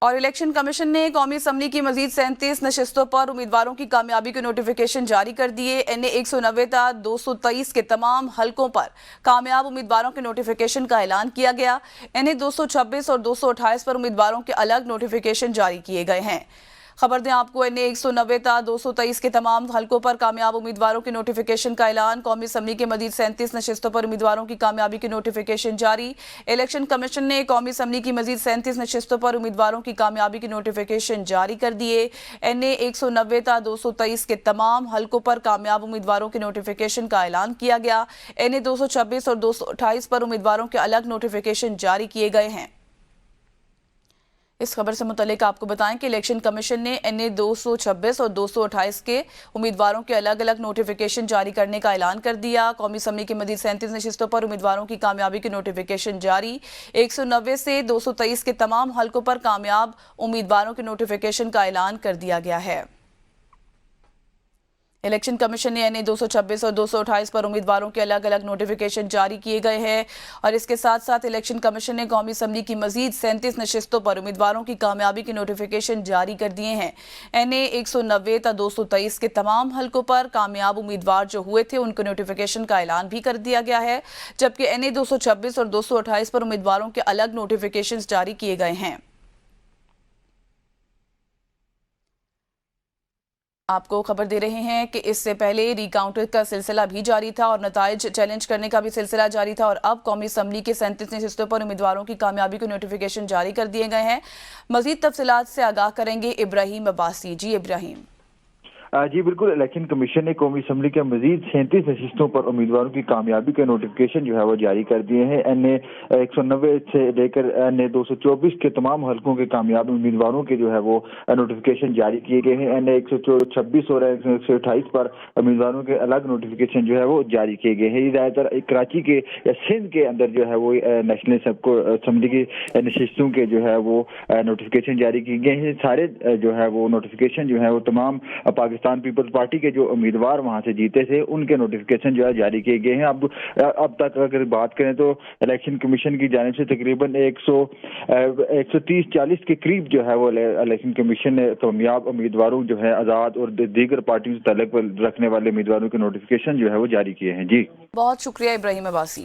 اور election commission نے قومی اسمبلی کی مزید 37 نشستوں پر امیدواروں کی کامیابی کے نوٹیفیکیشن جاری کر دیے۔ این اے 190 تا 223 کے تمام حلقوں پر کامیاب امیدواروں کے نوٹیفیکیشن کا اعلان کیا گیا۔ این اے 226 اور 228 پر امیدواروں کے الگ نوٹیفیکیشن جاری کیے گئے ہیں۔ خبر دیں آپ کو، این اے 190 تا 223 کے تمام حلقوں پر کامیاب امیدواروں کے نوٹیفیکیشن کا اعلان۔ قومی اسمبلی کے مزید 37 نشستوں پر امیدواروں کی کامیابی کے نوٹیفیکیشن جاری۔ الیکشن کمیشن نے قومی اسمبلی کی مزید 37 نشستوں پر امیدواروں کی کامیابی کے نوٹیفیکیشن جاری کر دیے۔ این اے 190 تا 223 کے تمام حلقوں پر کامیاب امیدواروں کے نوٹیفیکیشن کا اعلان کیا گیا۔ این اے 226 اور 228 پر امیدواروں کے الگ نوٹیفیکیشن جاری کیے گئے ہیں۔ اس خبر سے متعلق آپ کو بتائیں کہ الیکشن کمیشن نے این اے 226 اور 228 کے امیدواروں کے الگ الگ نوٹیفیکیشن جاری کرنے کا اعلان کر دیا۔ قومی اسمبلی کی مزید 37 نشستوں پر امیدواروں کی کامیابی کے نوٹیفیکیشن جاری۔ 190 سے 223 کے تمام حلقوں پر کامیاب امیدواروں کے نوٹیفیکیشن کا اعلان کر دیا گیا ہے۔ الیکشن کمیشن نے این اے 226 اور 228 پر امیدواروں کے الگ الگ نوٹیفیکیشن جاری کیے گئے ہیں، اور اس کے ساتھ ساتھ الیکشن کمیشن نے قومی اسمبلی کی مزید 37 نشستوں پر امیدواروں کی کامیابی کے نوٹیفیکیشن جاری کر دیے ہیں۔ این اے 190 تا 223 کے تمام حلقوں پر کامیاب امیدوار جو ہوئے تھے ان کے نوٹیفیکیشن کا اعلان بھی کر دیا گیا ہے، جبکہ این اے 226 اور 228 پر امیدواروں کے الگ نوٹیفیکیشن جاری کیے گئے ہیں۔ آپ کو خبر دے رہے ہیں کہ اس سے پہلے ری کاؤنٹ کا سلسلہ بھی جاری تھا اور نتائج چیلنج کرنے کا بھی سلسلہ جاری تھا، اور اب قومی اسمبلی کے 37 نشستوں پر امیدواروں کی کامیابی کے نوٹیفیکیشن جاری کر دیے گئے ہیں۔ مزید تفصیلات سے آگاہ کریں گے ابراہیم عباسی۔ جی ابراہیم۔ جی بالکل، الیکشن کمیشن نے قومی اسمبلی کے مزید 37 نشستوں پر امیدواروں کی کامیابی کے نوٹیفیکیشن جو ہے وہ جاری کر دیے ہیں۔ این اے 190 سے لے کر این اے 224 کے تمام حلقوں کے کامیاب امیدواروں کے جو ہے وہ نوٹیفیکیشن جاری کیے گئے ہیں۔ این اے 126 اور 128 پر امیدواروں کے الگ نوٹیفیکیشن جو ہے وہ جاری کیے گئے ہیں۔ یہ زیادہ تر کراچی کے یا سندھ کے اندر جو ہے وہ نیشنل اسمبلی کی نشستوں کے جو ہے وہ نوٹیفیکیشن جاری کیے گئے ہیں۔ سارے جو ہے وہ نوٹیفیکیشن جو ہے وہ تمام پاکستان پیپلز پارٹی کے جو امیدوار وہاں سے جیتے تھے ان کے نوٹیفیکیشن جو ہے جاری کیے گئے ہیں۔ اب تک اگر بات کریں تو الیکشن کمیشن کی جانب سے تقریباً 130-140 کے قریب جو ہے وہ الیکشن کمیشن نے کامیاب امیدواروں جو ہے آزاد اور دیگر پارٹیوں سے تعلق رکھنے والے امیدواروں کے نوٹیفیکیشن جو ہے وہ جاری کیے ہیں۔ جی بہت شکریہ ابراہیم عباسی۔